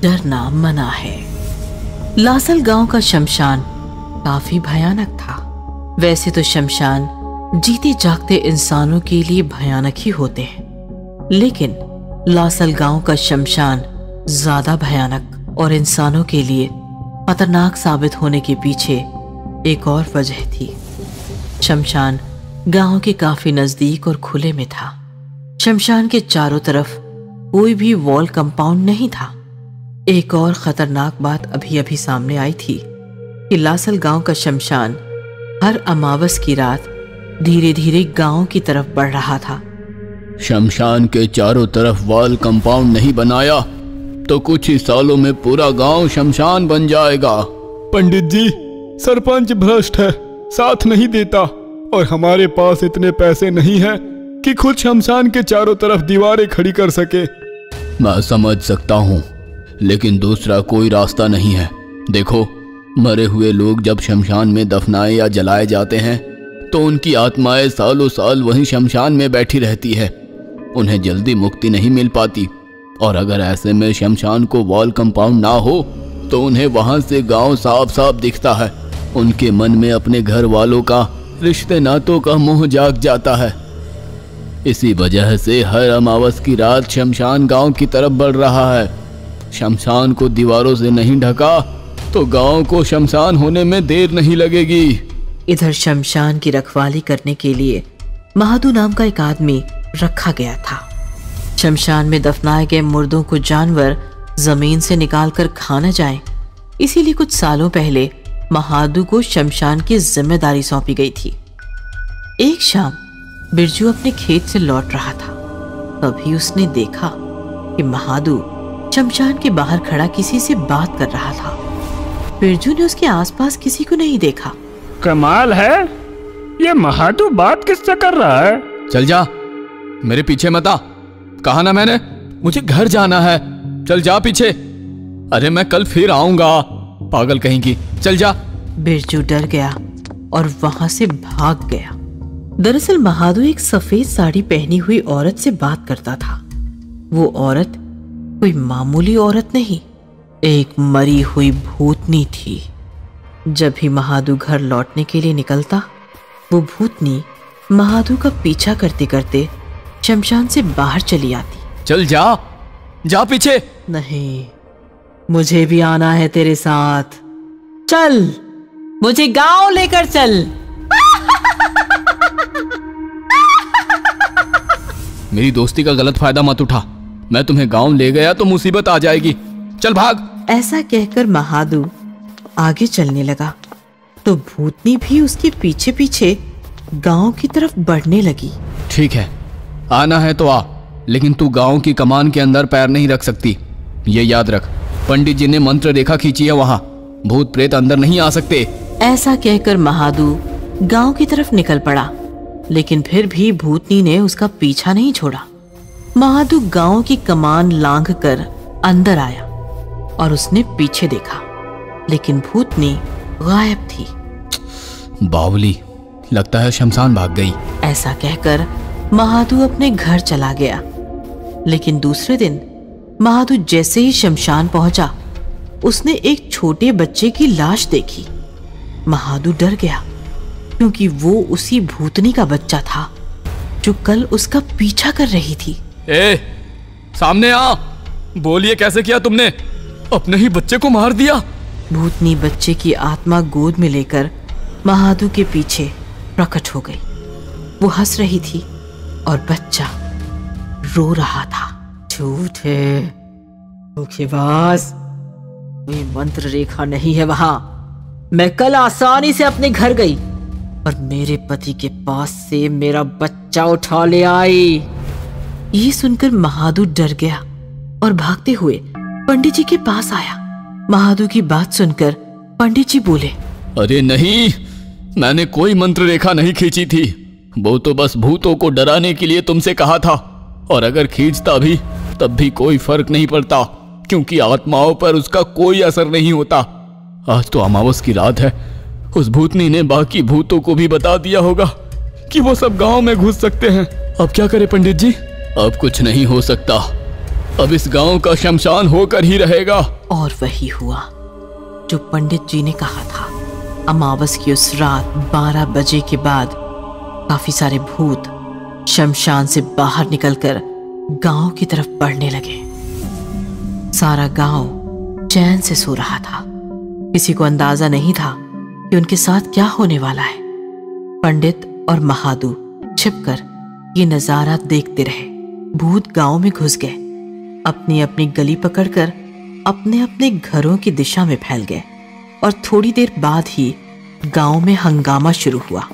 डरना मना है। लासल गांव का शमशान काफी भयानक था। वैसे तो शमशान जीते जागते इंसानों के लिए भयानक ही होते हैं, लेकिन लासल गांव का शमशान ज्यादा भयानक और इंसानों के लिए खतरनाक साबित होने के पीछे एक और वजह थी। शमशान गांव के काफी नजदीक और खुले में था। शमशान के चारों तरफ कोई भी वॉल कंपाउंड नहीं था। एक और खतरनाक बात अभी अभी सामने आई थी कि लासल गांव का शमशान हर अमावस की रात धीरे धीरे गांव की तरफ बढ़ रहा था। शमशान के चारों तरफ वॉल कंपाउंड नहीं बनाया तो कुछ ही सालों में पूरा गांव शमशान बन जाएगा। पंडित जी, सरपंच भ्रष्ट है, साथ नहीं देता और हमारे पास इतने पैसे नहीं है कि खुद शमशान के चारों तरफ दीवारें खड़ी कर सके। मैं समझ सकता हूँ, लेकिन दूसरा कोई रास्ता नहीं है। देखो, मरे हुए लोग जब शमशान में दफनाए या जलाए जाते हैं तो उनकी आत्माएं सालों साल वहीं शमशान में बैठी रहती है। उन्हें जल्दी मुक्ति नहीं मिल पाती, और अगर ऐसे में शमशान को वॉल कंपाउंड ना हो तो उन्हें वहां से गांव साफ साफ दिखता है। उनके मन में अपने घर वालों का, रिश्ते नातों का मोह जाग जाता है। इसी वजह से हर अमावस की रात शमशान गांव की तरफ बढ़ रहा है। शमशान को दीवारों से नहीं ढका तो गांव को शमशान होने में देर नहीं लगेगी। इधर शमशान की रखवाली करने के लिए महादू नाम का एक आदमी रखा गया था। शमशान में दफनाए गए मुर्दों को जानवर जमीन से निकालकर खा न जाएं, इसीलिए कुछ सालों पहले महादू को शमशान की जिम्मेदारी सौंपी गई थी। एक शाम बिरजू अपने खेत से लौट रहा था, तभी उसने देखा कि महादू शमशान के बाहर खड़ा किसी से बात कर रहा था। बिरजू ने उसके आसपास किसी को नहीं देखा। कमाल है, ये महादू बात किससे कर रहा है? चल जा, मेरे पीछे मत आ। कहा ना मैंने, मुझे घर जाना है। चल जा पीछे। अरे मैं कल फिर आऊंगा, पागल कहीं की। चल जा। बिरजू डर गया और वहां से भाग गया। दरअसल महादू एक सफेद साड़ी पहनी हुई औरत से बात करता था। वो औरत कोई मामूली औरत नहीं, एक मरी हुई भूतनी थी। जब भी महादू घर लौटने के लिए निकलता, वो भूतनी महादू का पीछा करते करते शमशान से बाहर चली आती। चल जा, जा पीछे। नहीं, मुझे भी आना है तेरे साथ। चल, मुझे गांव लेकर चल। मेरी दोस्ती का गलत फायदा मत उठा। मैं तुम्हें गांव ले गया तो मुसीबत आ जाएगी। चल भाग। ऐसा कहकर महादू आगे चलने लगा तो भूतनी भी उसके पीछे पीछे गांव की तरफ बढ़ने लगी। ठीक है, आना है तो आ, लेकिन तू गांव की कमान के अंदर पैर नहीं रख सकती। ये याद रख, पंडित जी ने मंत्र रेखा खींची है, वहां भूत प्रेत अंदर नहीं आ सकते। ऐसा कहकर महादू गांव की तरफ निकल पड़ा, लेकिन फिर भी भूतनी ने उसका पीछा नहीं छोड़ा। महादू गांव की कमान लांघकर अंदर आया और उसने पीछे देखा, लेकिन भूतनी गायब थी। बावली, लगता है शमशान भाग गई। ऐसा कहकर महादू अपने घर चला गया। लेकिन दूसरे दिन महादू जैसे ही शमशान पहुंचा, उसने एक छोटे बच्चे की लाश देखी। महादू डर गया, क्योंकि वो उसी भूतनी का बच्चा था जो कल उसका पीछा कर रही थी। ए, सामने आ। बोलिए, कैसे किया तुमने? अपने ही बच्चे को मार दिया। भूतनी बच्चे की आत्मा गोद में लेकर महादू के पीछे प्रकट हो गई। वो हंस रही थी और बच्चा रो रहा था। झूठ है, धोखेबाज, कोई मंत्र रेखा नहीं है वहां। मैं कल आसानी से अपने घर गई और मेरे पति के पास से मेरा बच्चा उठा ले आई। ये सुनकर महादू डर गया और भागते हुए पंडित जी के पास आया। महादू की बात सुनकर पंडित जी बोले, अरे नहीं, मैंने कोई मंत्र रेखा नहीं खींची थी। वो तो बस भूतों को डराने के लिए तुमसे कहा था, और अगर खींचता भी तब भी कोई फर्क नहीं पड़ता, क्योंकि आत्माओं पर उसका कोई असर नहीं होता। आज तो अमावस की रात है, उस भूतनी ने बाकी भूतों को भी बता दिया होगा कि वो सब गांव में घुस सकते हैं। अब क्या करें पंडित जी? अब कुछ नहीं हो सकता। अब इस गांव का शमशान होकर ही रहेगा। और वही हुआ जो पंडित जी ने कहा था। अमावस की उस रात 12 बजे के बाद काफी सारे भूत शमशान से बाहर निकलकर गांव की तरफ बढ़ने लगे। सारा गांव चैन से सो रहा था। किसी को अंदाजा नहीं था कि उनके साथ क्या होने वाला है। पंडित और महादू छिपकर ये नजारा देखते रहे। भूत गांव में घुस गए, अपनी अपनी गली पकड़कर अपने अपने घरों की दिशा में फैल गए और थोड़ी देर बाद ही गांव में हंगामा शुरू हुआ।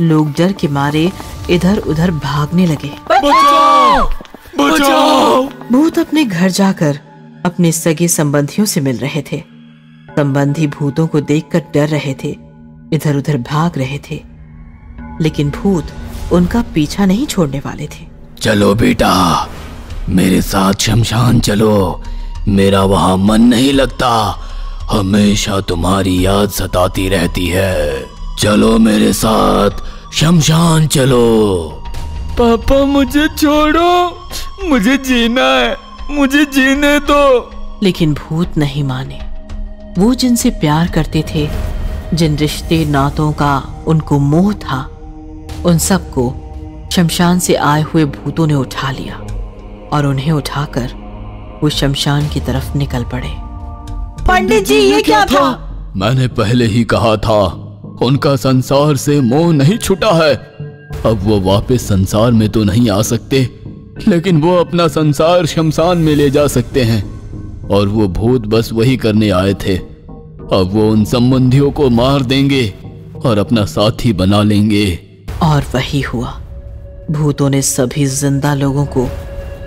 लोग डर के मारे इधर उधर भागने लगे। बचाओ! बचाओ! भूत अपने घर जाकर अपने सगे संबंधियों से मिल रहे थे। संबंधी भूतों को देखकर डर रहे थे, इधर उधर भाग रहे थे, लेकिन भूत उनका पीछा नहीं छोड़ने वाले थे। चलो बेटा, मेरे साथ शमशान चलो। मेरा वहां मन नहीं लगता, हमेशा तुम्हारी याद सताती रहती है। चलो मेरे साथ शमशान चलो। पापा मुझे छोड़ो, मुझे जीना है, मुझे जीने दो। लेकिन भूत नहीं माने। वो जिनसे प्यार करते थे, जिन रिश्ते नातों का उनको मोह था, उन सबको शमशान से आए हुए भूतों ने उठा लिया और उन्हें उठाकर वो शमशान की तरफ निकल पड़े। पंडित जी, ये क्या था? मैंने पहले ही कहा था, उनका संसार से मोह नहीं छूटा है। अब वो वापस संसार में तो नहीं आ सकते, लेकिन वो अपना संसार शमशान में ले जा सकते हैं। और वो भूत बस वही करने आए थे। अब वो उन संबंधियों को मार देंगे और अपना साथी बना लेंगे। और वही हुआ। भूतों ने सभी जिंदा लोगों को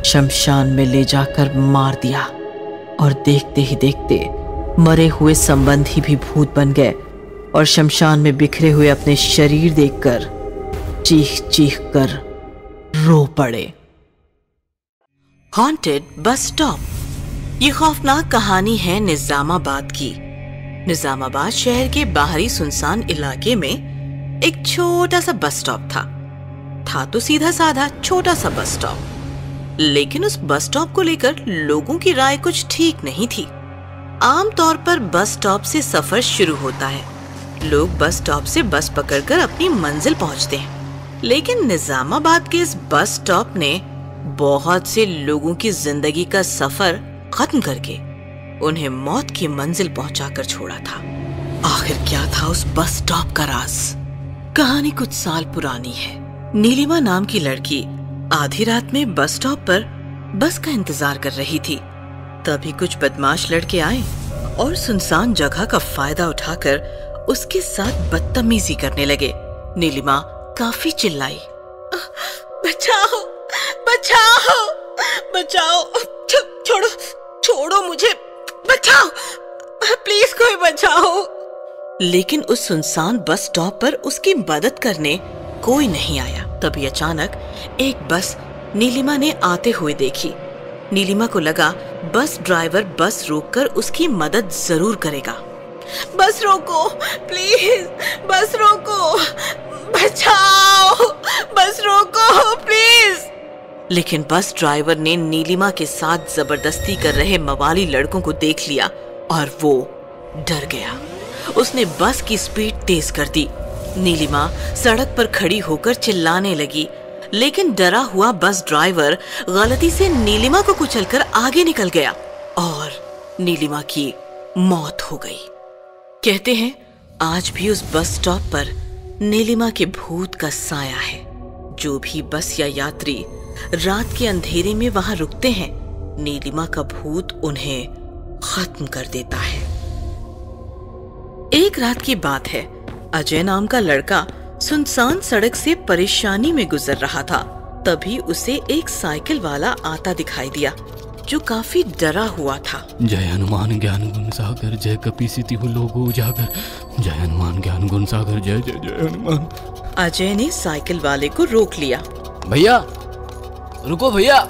शमशान में ले जाकर मार दिया और देखते ही देखते मरे हुए संबंधी भी भूत बन गए और शमशान में बिखरे हुए अपने शरीर देखकर चीख चीख कर रो पड़े। Haunted bus stop. ये खौफनाक कहानी है निजामाबाद की। निजामाबाद शहर के बाहरी सुनसान इलाके में एक छोटा सा बस स्टॉप था तो सीधा साधा छोटा सा बस स्टॉप। लेकिन उस बस स्टॉप को लेकर लोगों की राय कुछ ठीक नहीं थी। आमतौर पर बस स्टॉप से सफर शुरू होता है। लोग बस स्टॉप से बस पकड़कर अपनी मंजिल पहुंचते हैं। लेकिन निजामाबाद के इस बस स्टॉप ने बहुत से लोगों की जिंदगी का सफर खत्म करके उन्हें मौत की मंजिल पहुंचाकर छोड़ा था। आखिर क्या था उस बस स्टॉप का राज? कहानी कुछ साल पुरानी है। नीलिमा नाम की लड़की आधी रात में बस स्टॉप पर बस का इंतजार कर रही थी। तभी कुछ बदमाश लड़के आए और सुनसान जगह का फायदा उठाकर उसके साथ बदतमीजी करने लगे। नीलिमा काफी चिल्लाई, बचाओ बचाओ बचाओ, छोड़ो छोड़ो मुझे, बचाओ प्लीज कोई बचाओ। लेकिन उस सुनसान बस स्टॉप पर उसकी मदद करने कोई नहीं आया। तभी अचानक एक बस नीलिमा ने आते हुए देखी। नीलिमा को लगा बस ड्राइवर बस रोककर उसकी मदद जरूर करेगा। बस रोको प्लीज, बस रोको, बचाओ, बस रोको प्लीज। लेकिन बस ड्राइवर ने नीलिमा के साथ जबरदस्ती कर रहे मवाली लड़कों को देख लिया और वो डर गया। उसने बस की स्पीड तेज कर दी। नीलिमा सड़क पर खड़ी होकर चिल्लाने लगी, लेकिन डरा हुआ बस ड्राइवर गलती से नीलिमा को कुचलकर आगे निकल गया और नीलिमा की मौत हो गई। कहते हैं आज भी उस बस स्टॉप पर नीलिमा के भूत का साया है। जो भी बस या यात्री रात के अंधेरे में वहां रुकते हैं, नीलिमा का भूत उन्हें खत्म कर देता है। एक रात की बात है। अजय नाम का लड़का सुनसान सड़क से परेशानी में गुजर रहा था। तभी उसे एक साइकिल वाला आता दिखाई दिया जो काफी डरा हुआ था। जय हनुमान ज्ञान गुण सागर, जय कपीसिति लोगो उजागर, जय हनुमान ज्ञान गुण सागर, जय जय जय हनुमान। अजय ने साइकिल वाले को रोक लिया। भैया रुको, भैया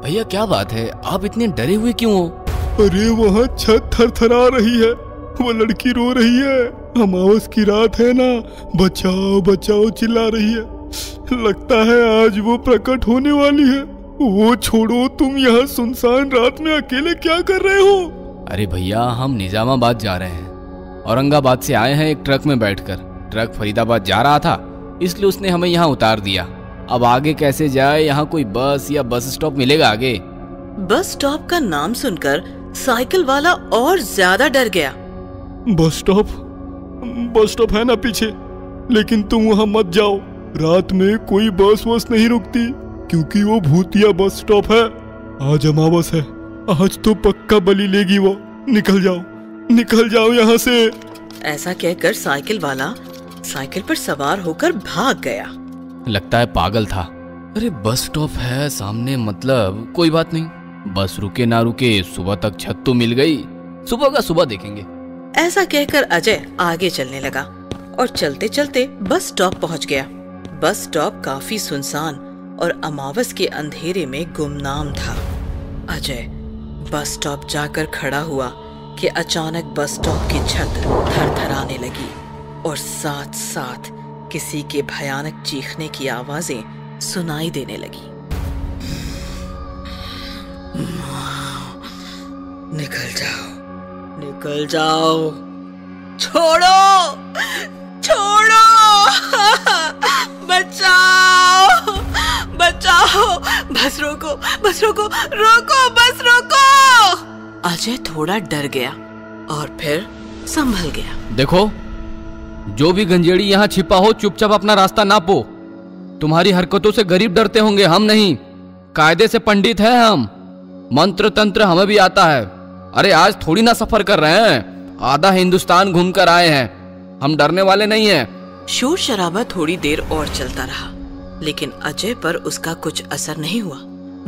भैया क्या बात है, आप इतने डरे हुए क्यों हो? अरे वहाँ छत थरथरा रही है, वो लड़की रो रही है। अमावस की रात है ना, बचाओ बचाओ चिल्ला रही है। लगता है आज वो प्रकट होने वाली है। वो छोड़ो, तुम यहाँ सुनसान रात में अकेले क्या कर रहे हो? अरे भैया, हम निजामाबाद जा रहे हैं। औरंगाबाद से आए हैं एक ट्रक में बैठकर। ट्रक फरीदाबाद जा रहा था, इसलिए उसने हमें यहाँ उतार दिया। अब आगे कैसे जाए? यहाँ कोई बस या बस स्टॉप मिलेगा आगे? बस स्टॉप का नाम सुनकर साइकिल वाला और ज्यादा डर गया। बस स्टॉप है ना पीछे, लेकिन तुम वहाँ मत जाओ। रात में कोई बस नहीं रुकती, क्योंकि वो भूतिया बस स्टॉप है। आज अमावस है, आज तो पक्का बलि लेगी वो। निकल जाओ यहाँ से। ऐसा कहकर साइकिल वाला साइकिल पर सवार होकर भाग गया। लगता है पागल था। अरे बस स्टॉप है सामने, मतलब कोई बात नहीं, बस रुके ना रुके सुबह तक छत तो मिल गई। सुबह का सुबह देखेंगे। ऐसा कहकर अजय आगे चलने लगा और चलते चलते बस स्टॉप पहुंच गया। बस स्टॉप काफी सुनसान और अमावस के अंधेरे में गुमनाम था। अजय बस स्टॉप जाकर खड़ा हुआ कि अचानक बस स्टॉप की छत थरथराने लगी और साथ साथ किसी के भयानक चीखने की आवाजें सुनाई देने लगी। निकल जाओ, छोड़ो, बचाओ, बस रोको, बस रोको। अजय थोड़ा डर गया और फिर संभल गया। देखो, जो भी गंजेड़ी यहाँ छिपा हो, चुपचाप अपना रास्ता नापो। तुम्हारी हरकतों से गरीब डरते होंगे, हम नहीं। कायदे से पंडित है हम, मंत्र तंत्र हमें भी आता है। अरे आज थोड़ी ना सफर कर रहे हैं, आधा हिंदुस्तान घूम कर आए हैं, हम डरने वाले नहीं हैं। शोर शराबा थोड़ी देर और चलता रहा, लेकिन अजय पर उसका कुछ असर नहीं हुआ।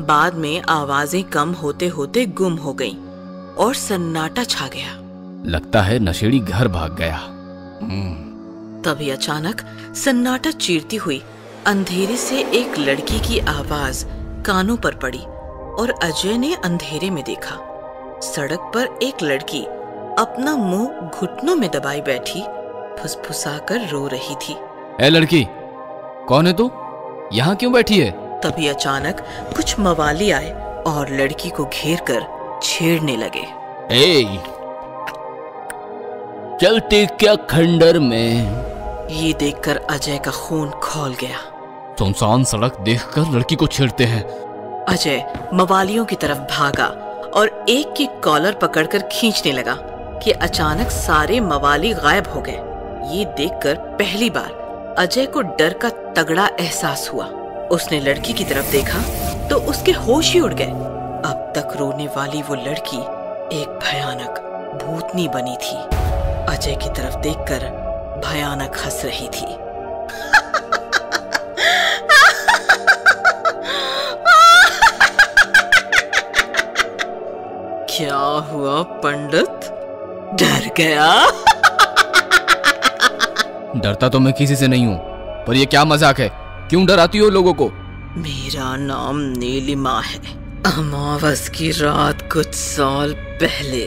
बाद में आवाजें कम होते होते गुम हो गईं और सन्नाटा छा गया। लगता है नशेड़ी घर भाग गया। तभी अचानक सन्नाटा चीरती हुई अंधेरे से एक लड़की की आवाज कानों पर पड़ी और अजय ने अंधेरे में देखा। सड़क पर एक लड़की अपना मुंह घुटनों में दबाई बैठी फुसफुसाकर रो रही थी। ए लड़की, कौन है तू? यहाँ क्यों बैठी है? तभी अचानक कुछ मवाली आए और लड़की को घेर कर छेड़ने लगे। ए, चलते क्या खंडर में? ये देखकर अजय का खून खौल गया। सुनसान सड़क देखकर लड़की को छेड़ते हैं। अजय मवालियों की तरफ भागा और एक की कॉलर पकड़कर खींचने लगा कि अचानक सारे मवाली गायब हो गए। ये देखकर पहली बार अजय को डर का तगड़ा एहसास हुआ। उसने लड़की की तरफ देखा तो उसके होश ही उड़ गए। अब तक रोने वाली वो लड़की एक भयानक भूतनी बनी थी। अजय की तरफ देखकर भयानक हंस रही थी। क्या हुआ पंडित, डर गया? डरता तो मैं किसी से नहीं हूँ, पर ये क्या मजाक है? क्यों डराती हो लोगों को? मेरा नाम नीलिमा है। अमावस की रात कुछ साल पहले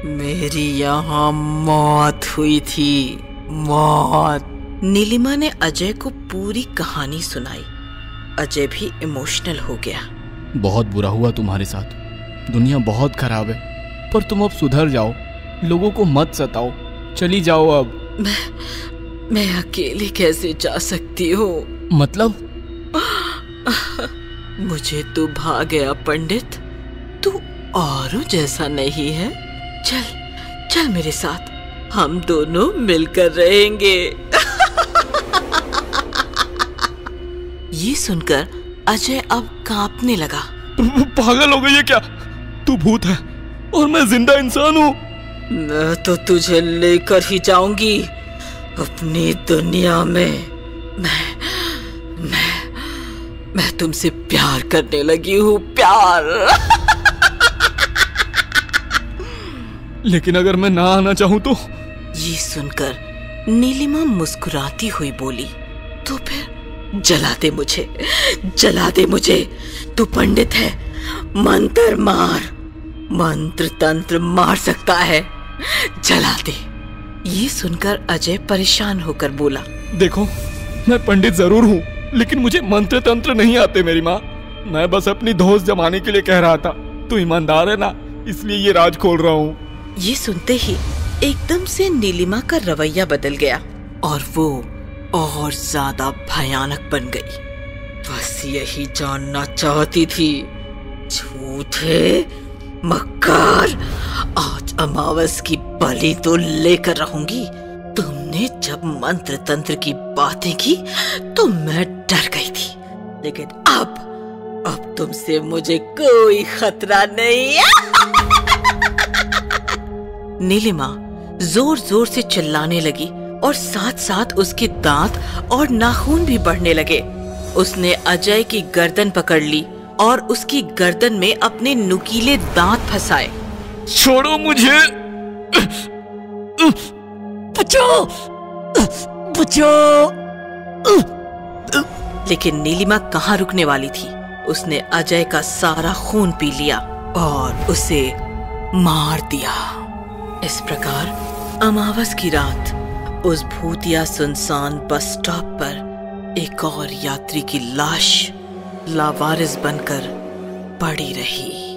मेरी यहाँ मौत हुई थी। मौत। नीलिमा ने अजय को पूरी कहानी सुनाई। अजय भी इमोशनल हो गया। बहुत बुरा हुआ तुम्हारे साथ, दुनिया बहुत खराब है, पर तुम अब सुधर जाओ, लोगों को मत सताओ, चली जाओ अब। मैं अकेले कैसे जा सकती हूँ? मतलब? मुझे तू भा गया पंडित, तू औरों जैसा नहीं है। चल मेरे साथ, हम दोनों मिलकर रहेंगे। ये सुनकर अजय अब कांपने लगा। पागल हो गई है क्या? तू भूत है और मैं जिंदा इंसान हूँ। मैं तो तुझे लेकर ही जाऊंगी अपनी दुनिया में। मैं तुमसे प्यार करने लगी हूँ, प्यार। लेकिन अगर मैं ना आना चाहूँ तो? ये सुनकर नीलिमा मुस्कुराती हुई बोली, तो फिर जला दे मुझे। तू पंडित है, मंत्र मार, मंत्र तंत्र मार सकता है, जला दे। ये सुनकर अजय परेशान होकर बोला, देखो, मैं पंडित जरूर हूँ, लेकिन मुझे मंत्र तंत्र नहीं आते मेरी माँ। मैं बस अपनी धौंस जमाने के लिए कह रहा था। तू ईमानदार है ना, इसलिए ये राज खोल रहा हूँ। ये सुनते ही एकदम से नीलिमा का रवैया बदल गया और वो और ज्यादा भयानक बन गई। बस यही जानना चाहती थी, झूठे मक्कार, आज अमावस की बलि तो लेकर रहूंगी। तुमने जब मंत्र तंत्र की बातें की तो मैं डर गई थी, लेकिन अब तुमसे मुझे कोई खतरा नहीं है। नीलिमा जोर जोर से चिल्लाने लगी और साथ साथ उसके दांत और नाखून भी बढ़ने लगे। उसने अजय की गर्दन पकड़ ली और उसकी गर्दन में अपने नुकीले दांत फंसाए। छोड़ो मुझे, बचाओ, बचाओ। लेकिन नीलिमा कहाँ रुकने वाली थी। उसने अजय का सारा खून पी लिया और उसे मार दिया। इस प्रकार अमावस की रात उस भूतिया सुनसान बस स्टॉप पर एक और यात्री की लाश लावारिस बनकर पड़ी रही।